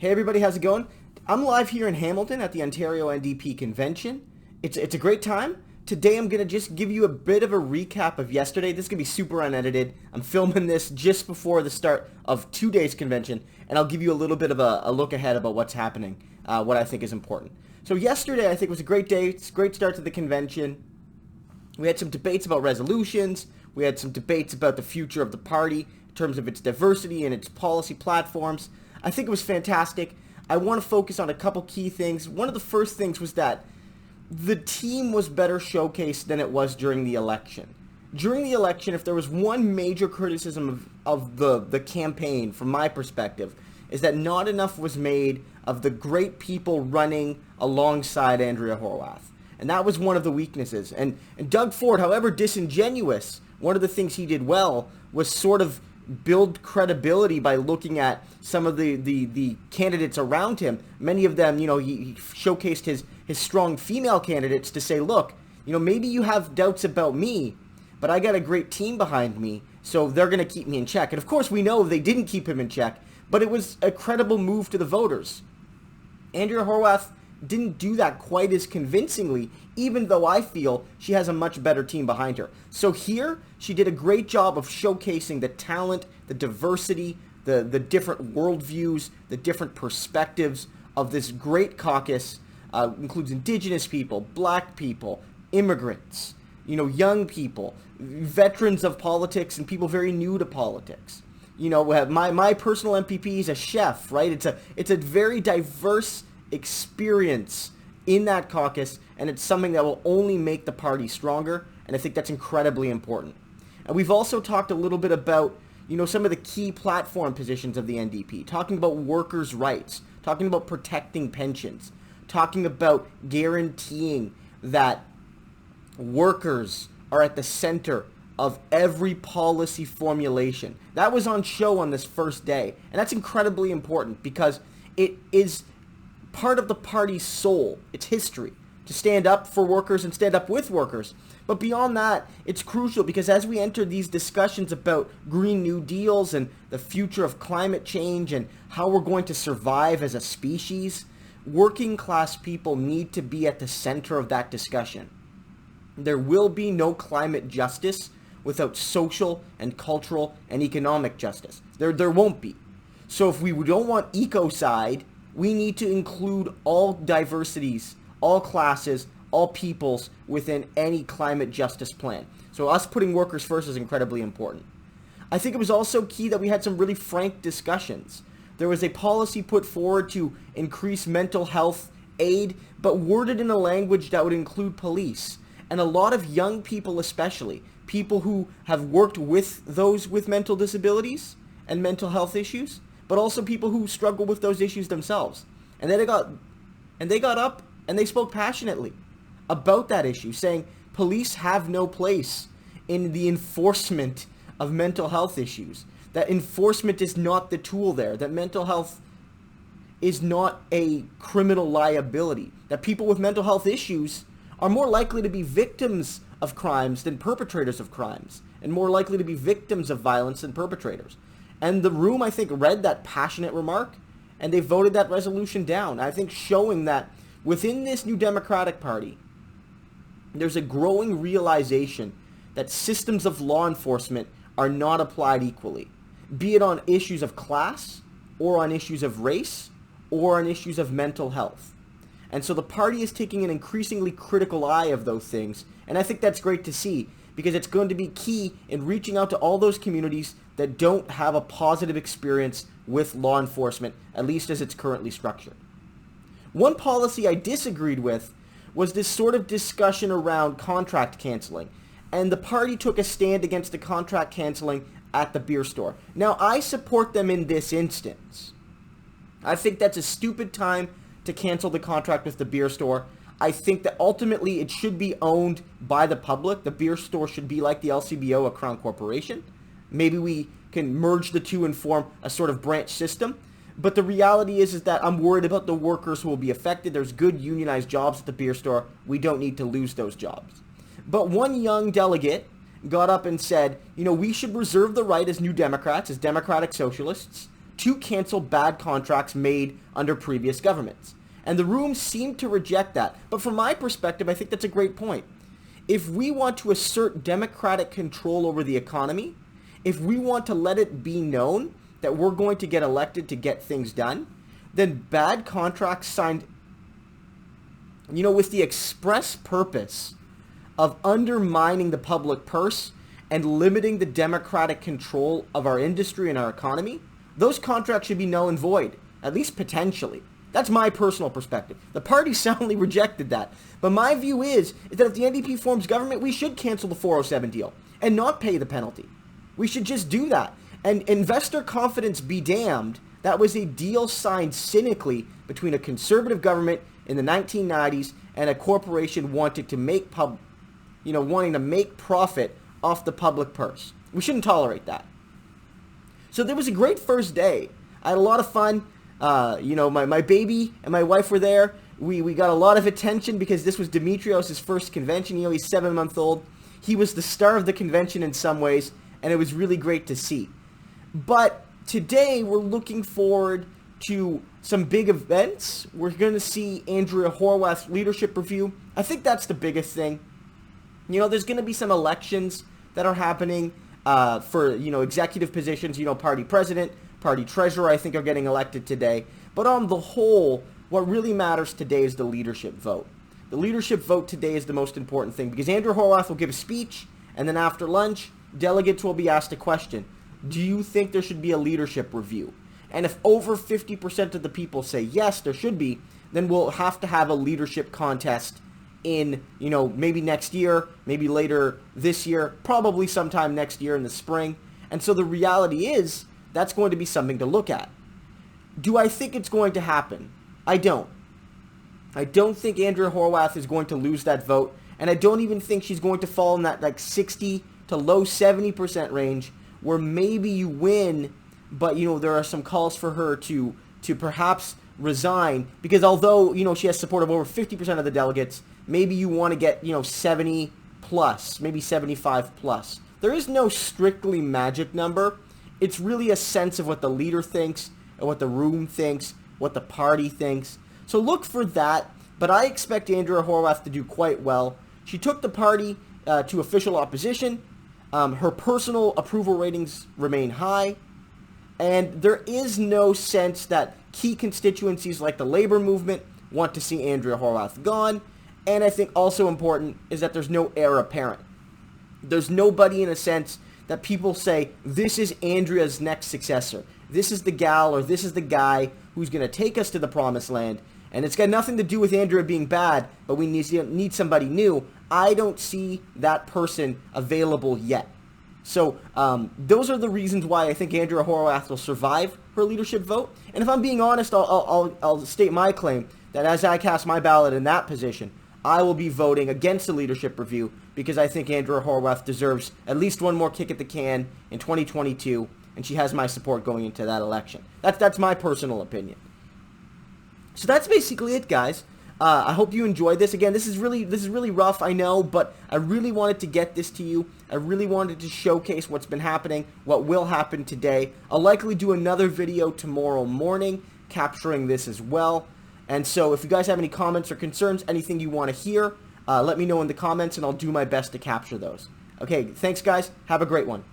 Hey everybody, how's it going? I'm live here in Hamilton at the Ontario NDP convention. It's a great time. Today I'm going to just give you a bit of a recap of yesterday. This is going to be super unedited. I'm filming this just before the start of 2 days convention, and I'll give you a little bit of a look ahead about what's happening, what I think is important. So yesterday I think was a great day. It's a great start to the convention. We had some debates about resolutions. We had some debates about the future of the party in terms of its diversity and its policy platforms. I think it was fantastic. I want to focus on a couple key things. One of the first things was that the team was better showcased than it was during the election. During the election, if there was one major criticism of the campaign, from my perspective, is that not enough was made of the great people running alongside Andrea Horwath. And that was one of the weaknesses. And Doug Ford, however disingenuous, one of the things he did well was sort of build credibility by looking at some of the candidates around him. Many of them, he showcased his strong female candidates to say, look, maybe you have doubts about me, but I got a great team behind me, so they're going to keep me in check. And of course, we know they didn't keep him in check, but it was a credible move to the voters. Andrea Horwath didn't do that quite as convincingly, even though I feel she has a much better team behind her. So here, she did a great job of showcasing the talent, the diversity, the different worldviews, the different perspectives of this great caucus. Includes Indigenous people, Black people, immigrants, young people, veterans of politics, and people very new to politics. My personal MPP is a chef, right? It's a very diverse experience in that caucus, and it's something that will only make the party stronger, and I think that's incredibly important. And we've also talked a little bit about, some of the key platform positions of the NDP, talking about workers' rights, talking about protecting pensions, talking about guaranteeing that workers are at the center of every policy formulation. That was on show on this first day, and that's incredibly important because it is part of the party's soul, its history, to stand up for workers and stand up with workers. But beyond that, it's crucial because as we enter these discussions about Green New Deals and the future of climate change and how we're going to survive as a species, working class people need to be at the center of that discussion. There will be no climate justice without social and cultural and economic justice. There won't be. So if we don't want ecocide, we need to include all diversities, all classes, all peoples within any climate justice plan. So us putting workers first is incredibly important. I think it was also key that we had some really frank discussions. There was a policy put forward to increase mental health aid, but worded in a language that would include police. And a lot of young people especially, people who have worked with those with mental disabilities and mental health issues, but also people who struggle with those issues themselves. And they got up and they spoke passionately about that issue, saying police have no place in the enforcement of mental health issues. That enforcement is not the tool there. That mental health is not a criminal liability. That people with mental health issues are more likely to be victims of crimes than perpetrators of crimes, and more likely to be victims of violence than perpetrators. And the room, I think, read that passionate remark, and they voted that resolution down. I think showing that within this new Democratic Party, there's a growing realization that systems of law enforcement are not applied equally, be it on issues of class, or on issues of race, or on issues of mental health. And so the party is taking an increasingly critical eye of those things, and I think that's great to see, because it's going to be key in reaching out to all those communities that don't have a positive experience with law enforcement, at least as it's currently structured. One policy I disagreed with was this sort of discussion around contract canceling, and the party took a stand against the contract canceling at the beer store. Now, I support them in this instance. I think that's a stupid time to cancel the contract with the beer store. I think that ultimately it should be owned by the public. The beer store should be like the LCBO, a Crown Corporation. Maybe we can merge the two and form a sort of branch system. But the reality is that I'm worried about the workers who will be affected. There's good unionized jobs at the beer store. We don't need to lose those jobs. But one young delegate got up and said, we should reserve the right as New Democrats, as democratic socialists, to cancel bad contracts made under previous governments. And the room seemed to reject that. But from my perspective, I think that's a great point. If we want to assert democratic control over the economy, if we want to let it be known that we're going to get elected to get things done, then bad contracts signed, with the express purpose of undermining the public purse and limiting the democratic control of our industry and our economy, those contracts should be null and void, at least potentially. That's my personal perspective. The party soundly rejected that. But my view is that if the NDP forms government, we should cancel the 407 deal and not pay the penalty. We should just do that. And investor confidence be damned, that was a deal signed cynically between a conservative government in the 1990s and a corporation wanting to make profit off the public purse. We shouldn't tolerate that. So there was a great first day. I had a lot of fun. My baby and my wife were there. We got a lot of attention because this was Dimitrios' first convention. He's 7 months old. He was the star of the convention in some ways, and it was really great to see. But today we're looking forward to some big events. We're going to see Andrea Horwath's leadership review. I think that's the biggest thing. There's going to be some elections that are happening for, executive positions. Party president, party treasurer, I think, are getting elected today. But on the whole, what really matters today is the leadership vote. The leadership vote today is the most important thing because Andrea Horwath will give a speech, and then after lunch, delegates will be asked a question. Do you think there should be a leadership review? And if over 50% of the people say yes, there should be, then we'll have to have a leadership contest in, maybe next year, maybe later this year, probably sometime next year in the spring. And so the reality is, that's going to be something to look at. Do I think it's going to happen? I don't. I don't think Andrea Horwath is going to lose that vote, and I don't even think she's going to fall in that 60 to low 70% range where maybe you win, but there are some calls for her to perhaps resign because although she has support of over 50% of the delegates, maybe you want to get 70 plus, maybe 75 plus. There is no strictly magic number. It's really a sense of what the leader thinks and what the room thinks, what the party thinks. So look for that, but I expect Andrea Horwath to do quite well. She took the party to official opposition. Her personal approval ratings remain high, and there is no sense that key constituencies like the labor movement want to see Andrea Horwath gone, and I think also important is that there's no heir apparent. There's nobody in a sense that people say, this is Andrea's next successor. This is the gal or this is the guy who's going to take us to the promised land. And it's got nothing to do with Andrea being bad, but we need somebody new. I don't see that person available yet. So those are the reasons why I think Andrea Horwath will survive her leadership vote. And if I'm being honest, I'll state my claim that as I cast my ballot in that position, I will be voting against the leadership review because I think Andrea Horwath deserves at least one more kick at the can in 2022, and she has my support going into that election. That's my personal opinion. So that's basically it, guys. I hope you enjoyed this. Again, this is really rough, I know, but I really wanted to get this to you. I really wanted to showcase what's been happening, what will happen today. I'll likely do another video tomorrow morning capturing this as well. And so if you guys have any comments or concerns, anything you want to hear, let me know in the comments and I'll do my best to capture those. Okay, thanks guys. Have a great one.